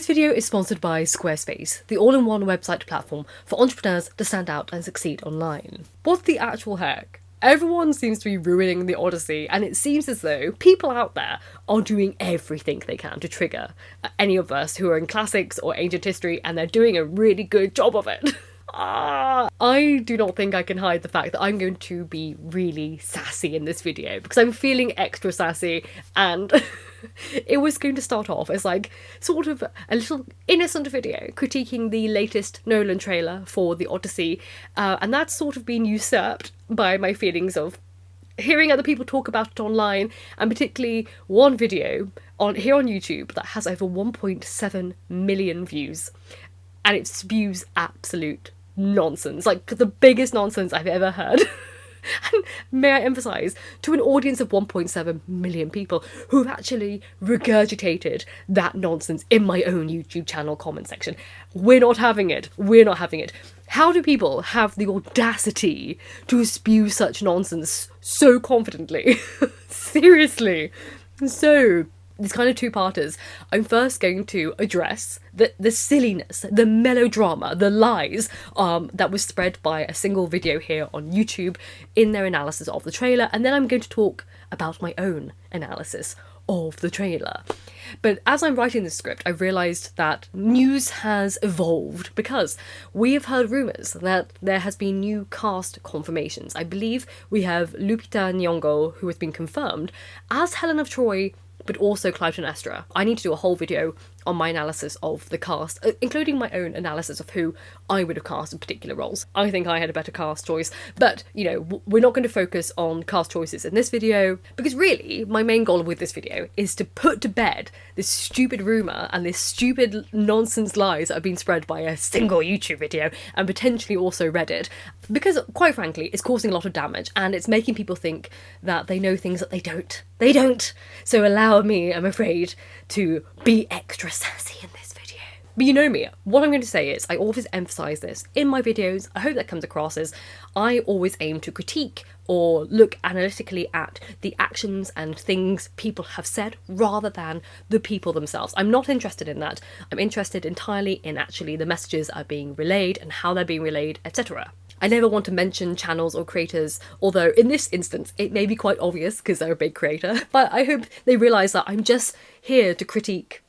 This video is sponsored by Squarespace, the all-in-one website platform for entrepreneurs to stand out and succeed online. What the actual heck? Everyone seems to be ruining the Odyssey, and it seems as though people out there are doing everything they can to trigger any of us who are in classics or ancient history, and they're doing a really good job of it. I do not think I can hide the fact that I'm going to be really sassy in this video, because I'm feeling extra sassy, and it was going to start off as like sort of a little innocent video critiquing the latest Nolan trailer for the Odyssey, and that's sort of been usurped by my feelings of hearing other people talk about it online, and particularly one video here on YouTube that has over 1.7 million views, and it spews absolute nonsense, like the biggest nonsense I've ever heard. And may I emphasise, to an audience of 1.7 million people who've actually regurgitated that nonsense in my own YouTube channel comment section. We're not having it. We're not having it. How do people have the audacity to spew such nonsense so confidently? Seriously. So, these kind of two-parters, I'm first going to address the silliness, the melodrama, the lies that was spread by a single video here on YouTube in their analysis of the trailer, and then I'm going to talk about my own analysis of the trailer. But as I'm writing this script, I realised that news has evolved, because we have heard rumours that there has been new cast confirmations. I believe we have Lupita Nyong'o, who has been confirmed as Helen of Troy, but also Clytemnestra. I need to do a whole video on my analysis of the cast, including my own analysis of who I would have cast in particular roles. I think I had a better cast choice, but, you know, we're not going to focus on cast choices in this video, because really, my main goal with this video is to put to bed this stupid rumour and this stupid nonsense lies that have been spread by a single YouTube video, and potentially also Reddit, because, quite frankly, it's causing a lot of damage, and it's making people think that they know things that they don't. They don't! So allow me, I'm afraid, to be extra sassy in this video. But you know me, what I'm going to say is, I always emphasise this in my videos, I hope that comes across as, I always aim to critique or look analytically at the actions and things people have said rather than the people themselves. I'm not interested in that. I'm interested entirely in actually the messages that are being relayed and how they're being relayed, etc. I never want to mention channels or creators, although in this instance it may be quite obvious because they're a big creator, but I hope they realise that I'm just here to critique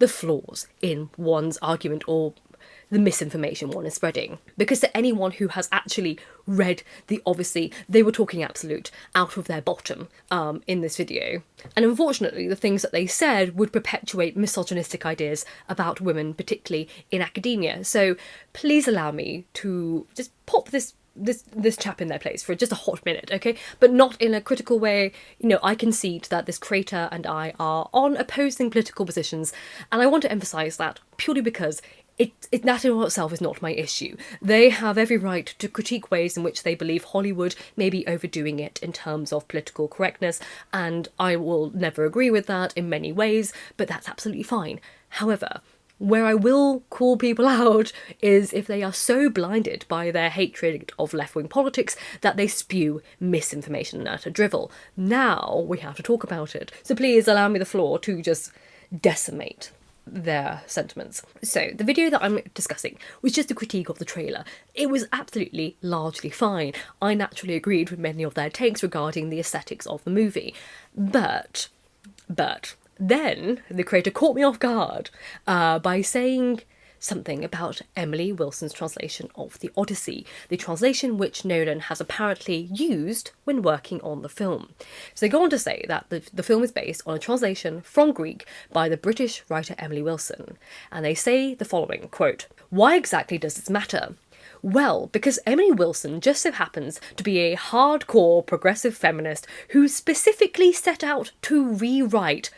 the flaws in one's argument or the misinformation one is spreading. Because to anyone who has actually read the Odyssey, they were talking absolute out of their bottom in this video. And unfortunately, the things that they said would perpetuate misogynistic ideas about women, particularly in academia. So please allow me to just pop this chap in their place for just a hot minute, okay? But not in a critical way. You know, I concede that this creator and I are on opposing political positions, and I want to emphasise that purely because that in of itself is not my issue. They have every right to critique ways in which they believe Hollywood may be overdoing it in terms of political correctness, and I will never agree with that in many ways, but that's absolutely fine. However, where I will call people out is if they are so blinded by their hatred of left-wing politics that they spew misinformation and utter drivel. Now we have to talk about it. So please allow me the floor to just decimate their sentiments. So the video that I'm discussing was just a critique of the trailer. It was absolutely largely fine. I naturally agreed with many of their takes regarding the aesthetics of the movie. But then the creator caught me off guard by saying something about Emily Wilson's translation of the Odyssey, the translation which Nolan has apparently used when working on the film. So they go on to say that the film is based on a translation from Greek by the British writer Emily Wilson, and they say the following, quote, "Why exactly does this matter? Well, because Emily Wilson just so happens to be a hardcore progressive feminist who specifically set out to reimagine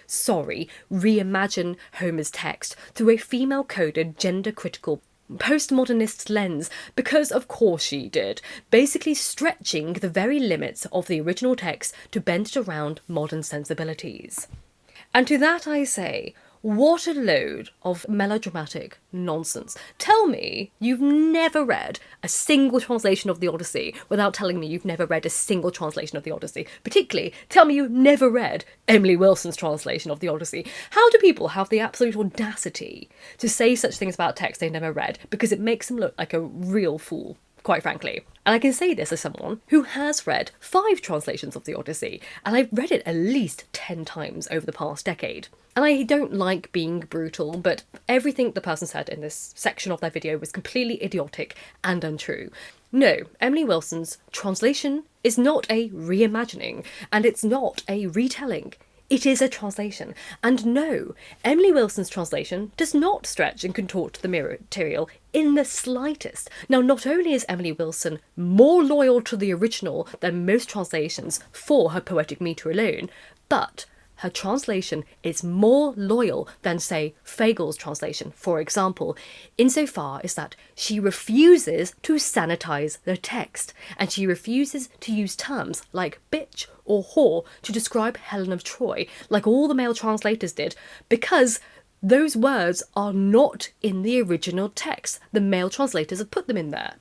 Homer's text through a female-coded, gender-critical postmodernist lens, because of course she did, basically stretching the very limits of the original text to bend it around modern sensibilities." And to that I say, What a load of melodramatic nonsense. Tell me you've never read a single translation of the Odyssey without telling me you've never read a single translation of the Odyssey. Particularly, tell me you've never read Emily Wilson's translation of the Odyssey. How do people have the absolute audacity to say such things about text they've never read? Because it makes them look like a real fool, quite frankly. And I can say this as someone who has read 5 translations of the Odyssey, and I've read it at least 10 times over the past decade. And I don't like being brutal, but everything the person said in this section of their video was completely idiotic and untrue. No, Emily Wilson's translation is not a reimagining, and it's not a retelling. It is a translation. And no, Emily Wilson's translation does not stretch and contort the material in the slightest. Now, not only is Emily Wilson more loyal to the original than most translations for her poetic metre alone, but her translation is more loyal than, say, Fagel's translation, for example, insofar as that she refuses to sanitise the text, and she refuses to use terms like bitch or whore to describe Helen of Troy, like all the male translators did, because those words are not in the original text. The male translators have put them in there.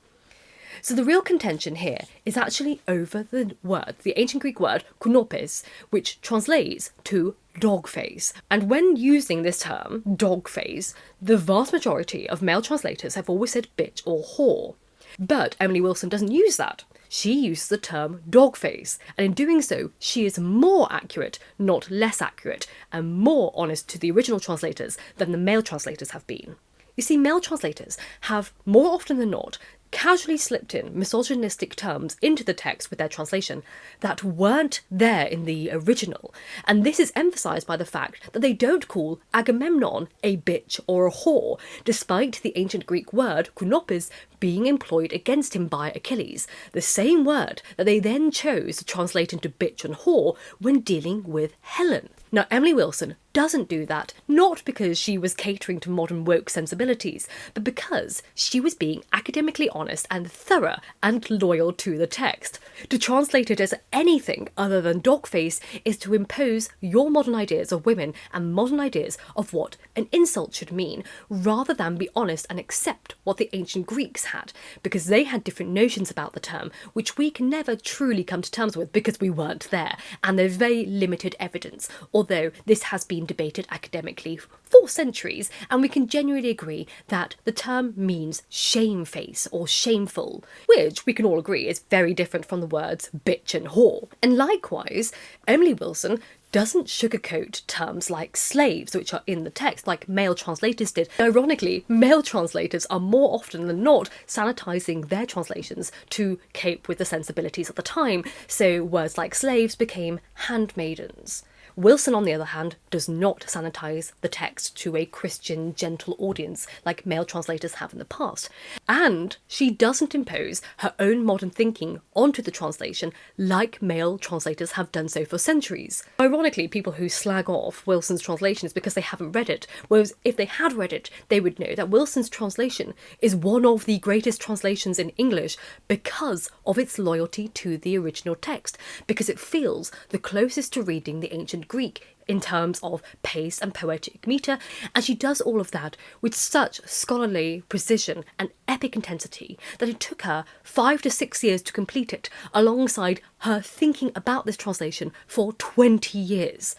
So the real contention here is actually over the word, the ancient Greek word kunopes, which translates to dog face. And when using this term, dog face, the vast majority of male translators have always said bitch or whore. But Emily Wilson doesn't use that. She uses the term dog face, and in doing so, she is more accurate, not less accurate, and more honest to the original translators than the male translators have been. You see, male translators have, more often than not, casually slipped in misogynistic terms into the text with their translation that weren't there in the original, and this is emphasised by the fact that they don't call Agamemnon a bitch or a whore, despite the ancient Greek word kunopes being employed against him by Achilles, the same word that they then chose to translate into bitch and whore when dealing with Helen. Now, Emily Wilson doesn't do that, not because she was catering to modern woke sensibilities, but because she was being academically honest and thorough and loyal to the text. To translate it as anything other than dogface is to impose your modern ideas of women and modern ideas of what an insult should mean, rather than be honest and accept what the ancient Greeks had, because they had different notions about the term, which we can never truly come to terms with because we weren't there, and there's very limited evidence, although this has been debated academically for centuries, and we can genuinely agree that the term means shamefaced or shameful, which we can all agree is very different from the words bitch and whore. And likewise, Emily Wilson doesn't sugarcoat terms like slaves, which are in the text, like male translators did. Ironically, male translators are more often than not sanitising their translations to cope with the sensibilities of the time, so words like slaves became handmaidens. Wilson, on the other hand, does not sanitise the text to a Christian, gentle audience like male translators have in the past. And she doesn't impose her own modern thinking onto the translation like male translators have done so for centuries. Ironically, people who slag off Wilson's translation is because they haven't read it, whereas if they had read it, they would know that Wilson's translation is one of the greatest translations in English because of its loyalty to the original text, because it feels the closest to reading the ancient Greek in terms of pace and poetic metre, and she does all of that with such scholarly precision and epic intensity that it took her 5 to 6 years to complete it, alongside her thinking about this translation for 20 years.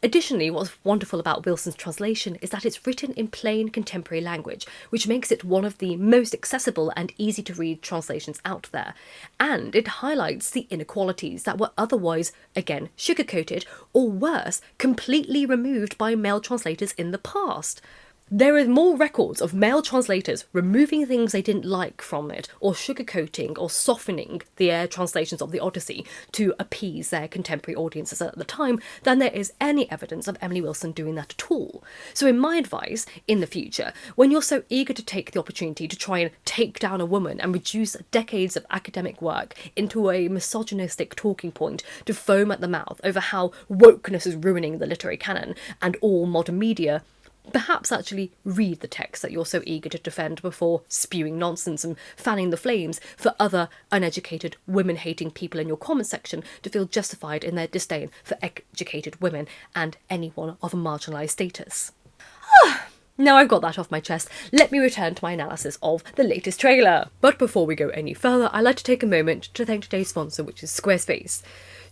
Additionally, what's wonderful about Wilson's translation is that it's written in plain contemporary language, which makes it one of the most accessible and easy to read translations out there. And it highlights the inequalities that were otherwise, again, sugarcoated, or worse, completely removed by male translators in the past. There are more records of male translators removing things they didn't like from it, or sugarcoating or softening the translations of the Odyssey to appease their contemporary audiences at the time, than there is any evidence of Emily Wilson doing that at all. So in my advice, in the future, when you're so eager to take the opportunity to try and take down a woman and reduce decades of academic work into a misogynistic talking point to foam at the mouth over how wokeness is ruining the literary canon and all modern media, perhaps actually read the text that you're so eager to defend before spewing nonsense and fanning the flames for other uneducated, women-hating people in your comment section to feel justified in their disdain for educated women and anyone of a marginalised status. Now I've got that off my chest, let me return to my analysis of the latest trailer. But before we go any further, I'd like to take a moment to thank today's sponsor, which is Squarespace.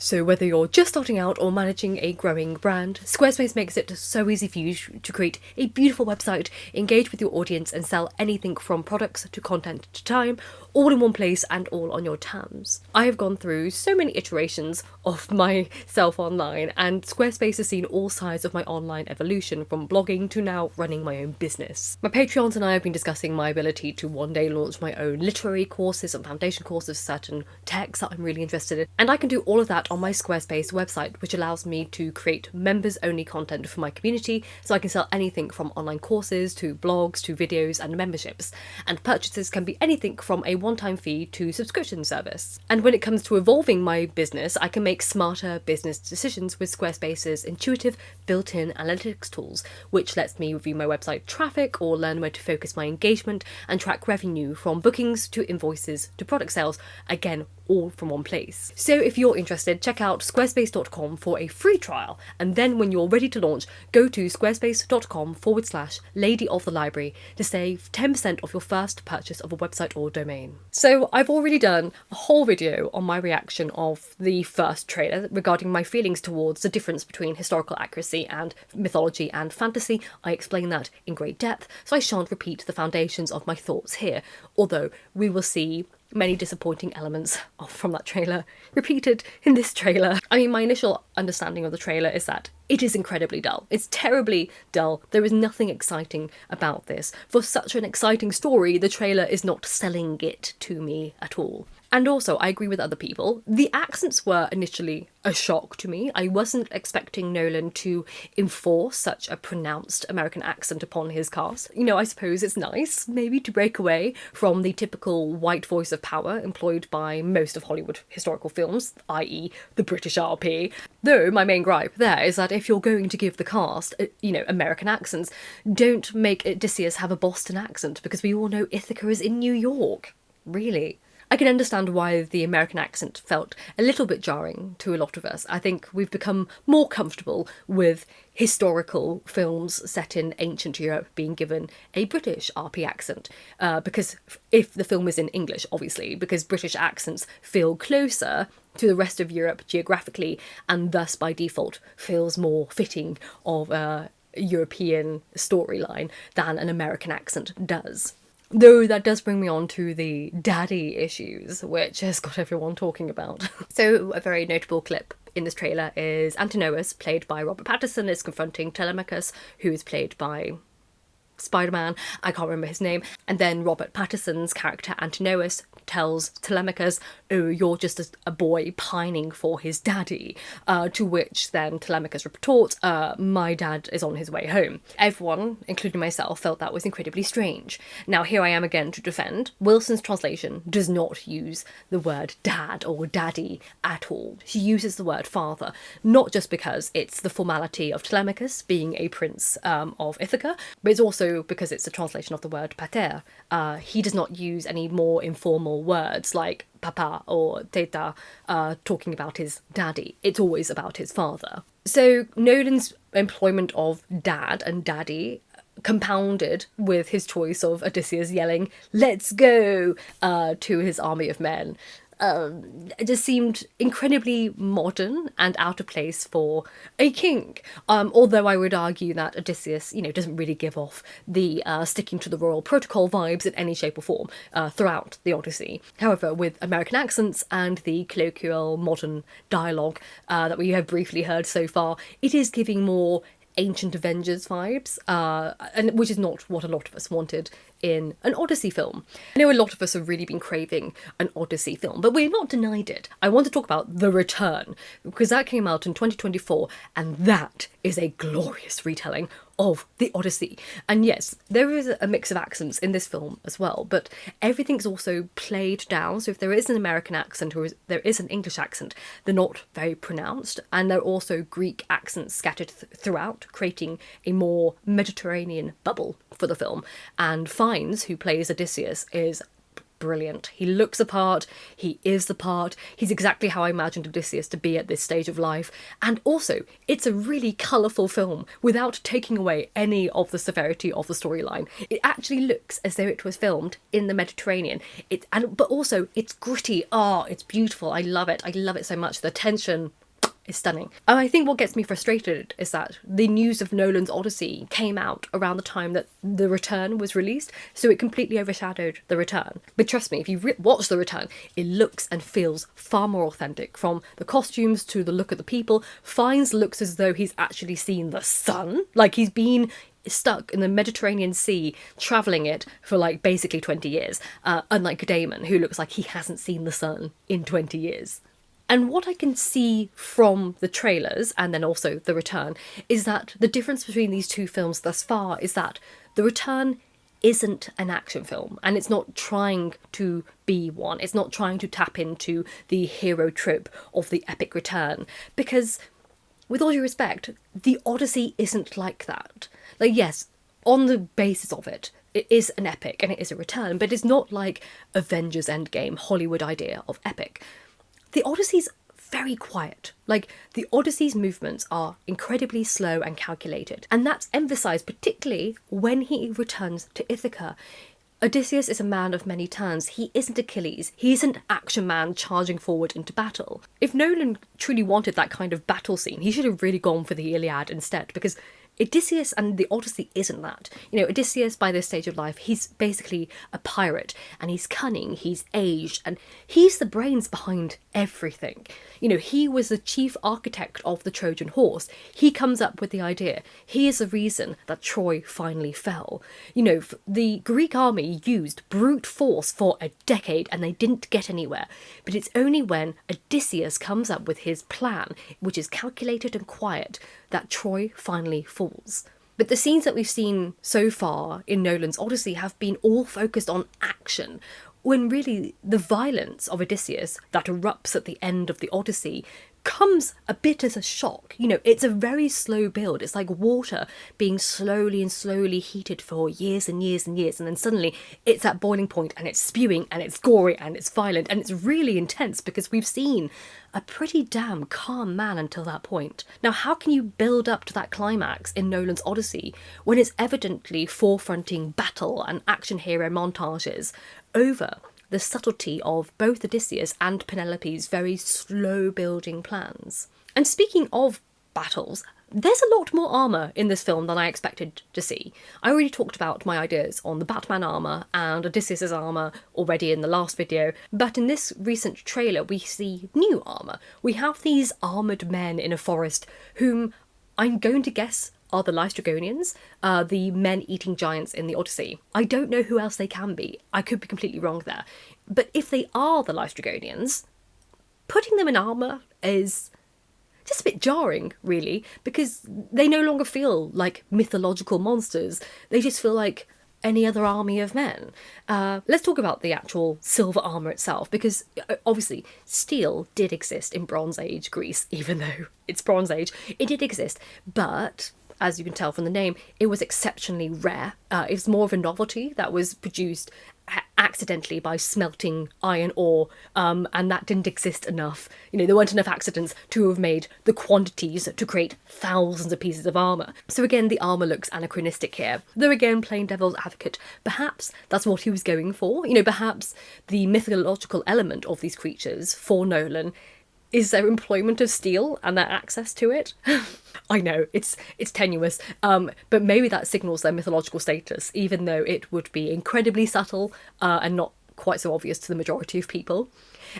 So whether you're just starting out or managing a growing brand, Squarespace makes it so easy for you to create a beautiful website, engage with your audience and sell anything from products to content to time, all in one place and all on your terms. I have gone through so many iterations of myself online, and Squarespace has seen all sides of my online evolution, from blogging to now running my own business. My Patreons and I have been discussing my ability to one day launch my own literary courses and foundation courses, certain texts that I'm really interested in, and I can do all of that on my Squarespace website, which allows me to create members-only content for my community, so I can sell anything from online courses to blogs to videos and memberships, and purchases can be anything from a one-time fee to subscription service. And when it comes to evolving my business, I can make smarter business decisions with Squarespace's intuitive built-in analytics tools, which lets me review my website traffic or learn where to focus my engagement and track revenue from bookings to invoices to product sales, again, all from one place. So if you're interested, check out squarespace.com for a free trial, and then when you're ready to launch, go to squarespace.com/lady of the library to save 10% off your first purchase of a website or domain. So I've already done a whole video on my reaction of the first trailer regarding my feelings towards the difference between historical accuracy and mythology and fantasy. I explain that in great depth, so I shan't repeat the foundations of my thoughts here, although we will see many disappointing elements from that trailer repeated in this trailer. I mean, my initial understanding of the trailer is that it is incredibly dull. It's terribly dull. There is nothing exciting about this. For such an exciting story, the trailer is not selling it to me at all. And also, I agree with other people, the accents were initially a shock to me. I wasn't expecting Nolan to enforce such a pronounced American accent upon his cast. You know, I suppose it's nice, maybe, to break away from the typical white voice of power employed by most of Hollywood historical films, i.e. the British RP. Though my main gripe there is that if you're going to give the cast, American accents, don't make Odysseus have a Boston accent, because we all know Ithaca is in New York. Really? I can understand why the American accent felt a little bit jarring to a lot of us. I think we've become more comfortable with historical films set in ancient Europe being given a British RP accent, because if the film is in English, obviously, because British accents feel closer to the rest of Europe geographically, and thus by default feels more fitting of a European storyline than an American accent does. Though that does bring me on to the daddy issues, which has got everyone talking about. So a very notable clip in this trailer is Antinous, played by Robert Pattinson, is confronting Telemachus, who is played by Spider-Man, I can't remember his name, and then Robert Pattinson's character Antinous tells Telemachus, oh, you're just a boy pining for his daddy, to which then Telemachus retorts, my dad is on his way home. Everyone, including myself, felt that was incredibly strange. Now here I am again to defend. Wilson's translation does not use the word dad or daddy at all. She uses the word father, not just because it's the formality of Telemachus being a prince of Ithaca, but it's also because it's a translation of the word pater. He does not use any more informal words like papa or teta talking about his daddy. It's always about his father. So Nolan's employment of dad and daddy, compounded with his choice of Odysseus yelling, let's go, to his army of men, it just seemed incredibly modern and out of place for a king. Although I would argue that Odysseus, doesn't really give off the sticking to the royal protocol vibes in any shape or form throughout the Odyssey. However, with American accents and the colloquial modern dialogue that we have briefly heard so far, it is giving more ancient Avengers vibes, and which is not what a lot of us wanted in an Odyssey film. I know a lot of us have really been craving an Odyssey film, but we're not denied it. I want to talk about The Return, because that came out in 2024, and that is a glorious retelling of the Odyssey. And yes, there is a mix of accents in this film as well, but everything's also played down. So if there is an American accent or there is an English accent, they're not very pronounced, and there are also Greek accents scattered throughout, creating a more Mediterranean bubble for the film. And Fiennes, who plays Odysseus, is brilliant. He looks the part, he is the part, he's exactly how I imagined Odysseus to be at this stage of life. And also, it's a really colourful film without taking away any of the severity of the storyline. It actually looks as though it was filmed in the Mediterranean. But also, it's gritty. Oh, it's beautiful. I love it. I love it so much. The tension is stunning. And I think what gets me frustrated is that the news of Nolan's Odyssey came out around the time that The Return was released, so it completely overshadowed The Return. But trust me, if you watch The Return, it looks and feels far more authentic, from the costumes to the look of the people. Fiennes looks as though he's actually seen the sun, like he's been stuck in the Mediterranean Sea, travelling it for like basically 20 years, unlike Damon, who looks like he hasn't seen the sun in 20 years. And what I can see from the trailers, and then also The Return, is that the difference between these two films thus far is that The Return isn't an action film, and it's not trying to be one. It's not trying to tap into the hero trope of the epic return, because, with all due respect, the Odyssey isn't like that. Like, yes, on the basis of it, it is an epic and it is a return, but it's not like Avengers Endgame Hollywood idea of epic. The Odyssey's very quiet. Like, the Odyssey's movements are incredibly slow and calculated, and that's emphasised particularly when he returns to Ithaca. Odysseus is a man of many turns. He isn't Achilles. He isn't Action Man charging forward into battle. If Nolan truly wanted that kind of battle scene, he should have really gone for the Iliad instead, because Odysseus and the Odyssey isn't that. You know, Odysseus, by this stage of life, he's basically a pirate, and he's cunning, he's aged, and he's the brains behind everything. You know, he was the chief architect of the Trojan horse. He comes up with the idea. He is the reason that Troy finally fell. You know, the Greek army used brute force for a decade, and they didn't get anywhere. But it's only when Odysseus comes up with his plan, which is calculated and quiet, that Troy finally falls. But the scenes that we've seen so far in Nolan's Odyssey have been all focused on action, when really the violence of Odysseus that erupts at the end of the Odyssey comes a bit as a shock. You know, it's a very slow build. It's like water being slowly and slowly heated for years and years and years, and then suddenly it's at boiling point and it's spewing and it's gory and it's violent and it's really intense, because we've seen a pretty damn calm man until that point. Now, how can you build up to that climax in Nolan's Odyssey when it's evidently forefronting battle and action hero montages over the subtlety of both Odysseus and Penelope's very slow building plans? And speaking of battles, there's a lot more armour in this film than I expected to see. I already talked about my ideas on the Batman armour and Odysseus' armour already in the last video, but in this recent trailer we see new armour. We have these armoured men in a forest whom I'm going to guess are the Lystrygonians, the men-eating giants in the Odyssey. I don't know who else they can be. I could be completely wrong there. But if they are the Lystrygonians, putting them in armour is just a bit jarring, really, because they no longer feel like mythological monsters. They just feel like any other army of men. Let's talk about the actual silver armour itself, because obviously steel did exist in Bronze Age Greece, even though it's Bronze Age. It did exist, but as you can tell from the name, it was exceptionally rare. It's more of a novelty that was produced accidentally by smelting iron ore, and that didn't exist enough. You know, there weren't enough accidents to have made the quantities to create thousands of pieces of armour. So again, the armour looks anachronistic here. Though again, playing devil's advocate, perhaps that's what he was going for. You know, perhaps the mythological element of these creatures for Nolan is their employment of steel and their access to it. I know, it's tenuous, but maybe that signals their mythological status, even though it would be incredibly subtle and not quite so obvious to the majority of people.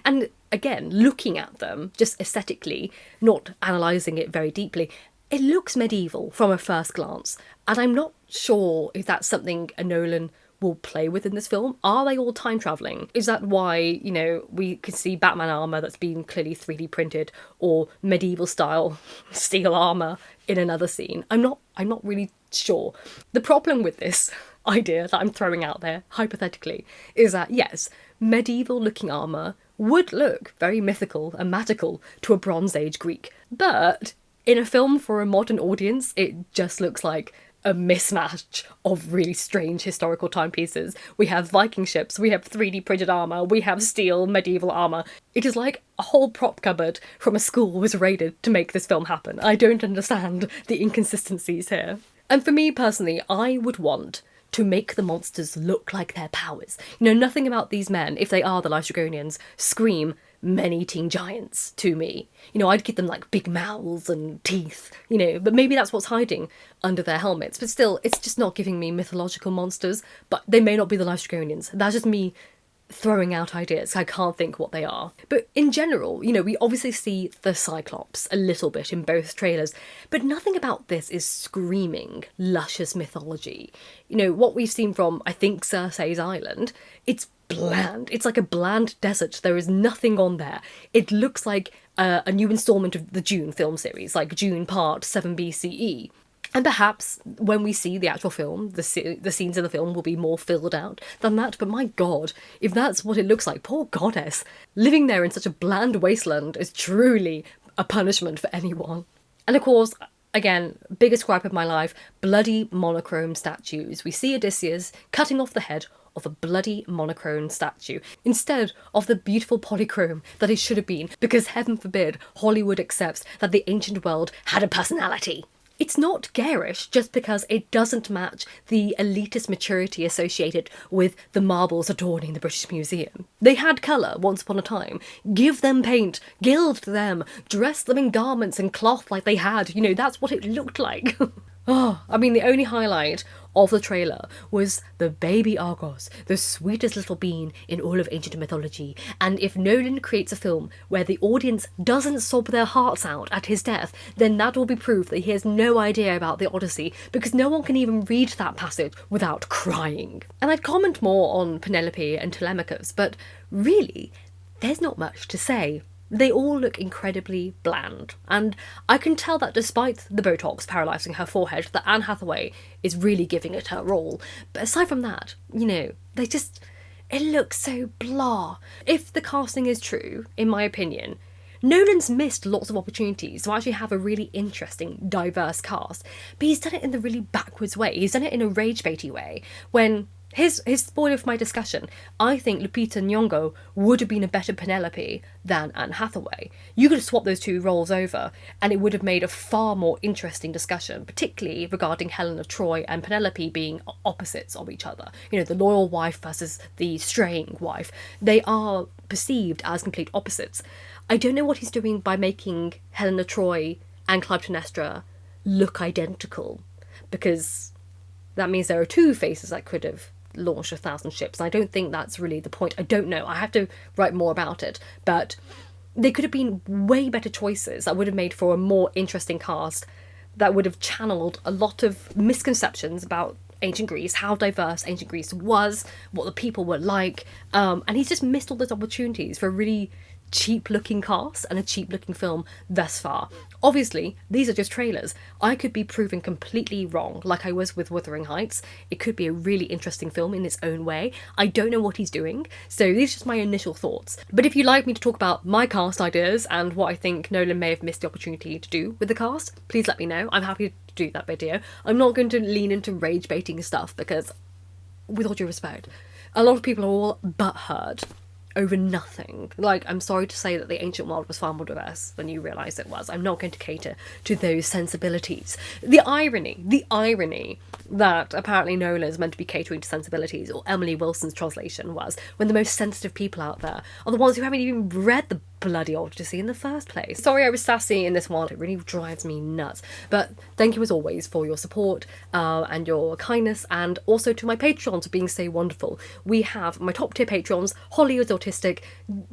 And again, looking at them, just aesthetically, not analysing it very deeply, it looks medieval from a first glance, and I'm not sure if that's something a Nolan will play with in this film. Are they all time travelling? Is that why, you know, we could see Batman armour that's been clearly 3D printed, or medieval style steel armour in another scene? I'm not really sure. The problem with this idea that I'm throwing out there, hypothetically, is that yes, medieval looking armour would look very mythical and magical to a Bronze Age Greek, but in a film for a modern audience, it just looks like a mismatch of really strange historical timepieces. We have Viking ships, we have 3D printed armour, we have steel medieval armour. It is like a whole prop cupboard from a school was raided to make this film happen. I don't understand the inconsistencies here. And for me personally, I would want to make the monsters look like their powers. You know, nothing about these men, if they are the Lystragonians, scream man-eating giants to me. You know, I'd give them like big mouths and teeth, you know, but maybe that's what's hiding under their helmets. But still, it's just not giving me mythological monsters, but they may not be the Lystragonians. That's just me throwing out ideas. I can't think what they are. But in general, you know, we obviously see the Cyclops a little bit in both trailers, but nothing about this is screaming luscious mythology. You know, what we've seen from, I think, Circe's Island, it's bland. It's like a bland desert. There is nothing on there. It looks like a new instalment of the Dune film series, like Dune Part 7 BCE. And perhaps when we see the actual film, the scenes in the film will be more filled out than that. But my God, if that's what it looks like, poor goddess. Living there in such a bland wasteland is truly a punishment for anyone. And of course, again, biggest gripe of my life, bloody monochrome statues. We see Odysseus cutting off the head of a bloody monochrome statue instead of the beautiful polychrome that it should have been, because heaven forbid Hollywood accepts that the ancient world had a personality. It's not garish just because it doesn't match the elitist maturity associated with the marbles adorning the British Museum. They had colour once upon a time. Give them paint, gild them, dress them in garments and cloth like they had. You know, that's what it looked like. Oh, I mean, the only highlight of the trailer was the baby Argos, the sweetest little bean in all of ancient mythology. And if Nolan creates a film where the audience doesn't sob their hearts out at his death, then that will be proof that he has no idea about the Odyssey, because no one can even read that passage without crying. And I'd comment more on Penelope and Telemachus, but really, there's not much to say. They all look incredibly bland, and I can tell that despite the Botox paralysing her forehead, that Anne Hathaway is really giving it her all. But aside from that, you know, it looks so blah. If the casting is true, in my opinion, Nolan's missed lots of opportunities to actually have a really interesting, diverse cast, but he's done it in the really backwards way. He's done it in a rage-baity way, when His spoiler for my discussion, I think Lupita Nyong'o would have been a better Penelope than Anne Hathaway. You could have swapped those two roles over and it would have made a far more interesting discussion, particularly regarding Helen of Troy and Penelope being opposites of each other. You know, the loyal wife versus the straying wife. They are perceived as complete opposites. I don't know what he's doing by making Helen of Troy and Clytemnestra look identical, because that means there are two faces that could have launched 1,000 ships. And I don't think that's really the point. I don't know. I have to write more about it. But they could have been way better choices that would have made for a more interesting cast, that would have channeled a lot of misconceptions about ancient Greece, how diverse ancient Greece was, what the people were like. And he's just missed all those opportunities for a really cheap-looking cast and a cheap-looking film thus far. Obviously, these are just trailers. I could be proven completely wrong, like I was with Wuthering Heights. It could be a really interesting film in its own way. I don't know what he's doing, so these are just my initial thoughts. But if you'd like me to talk about my cast ideas and what I think Nolan may have missed the opportunity to do with the cast, please let me know. I'm happy to do that video. I'm not going to lean into rage-baiting stuff because, with all due respect, a lot of people are all butthurt over nothing. Like, I'm sorry to say that the ancient world was far more diverse than you realise it was. I'm not going to cater to those sensibilities. The irony that apparently Nolan is meant to be catering to sensibilities, or Emily Wilson's translation was, when the most sensitive people out there are the ones who haven't even read the bloody Odyssey in the first place. Sorry I was sassy in this one, it really drives me nuts. But thank you as always for your support and your kindness, and also to my Patreons for being so wonderful. We have my top tier Patreons: Holly is Autistic,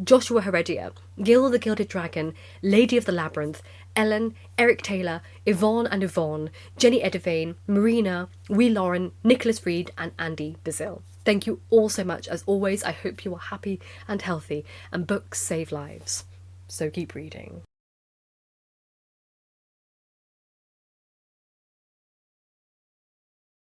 Joshua Heredia, Gil the Gilded Dragon, Lady of the Labyrinth, Ellen, Eric Taylor, Yvonne and Yvonne, Jenny Edivane, Marina, Wee Lauren, Nicholas Reed and Andy Bazil. Thank you all so much. As always, I hope you are happy and healthy, and books save lives. So keep reading.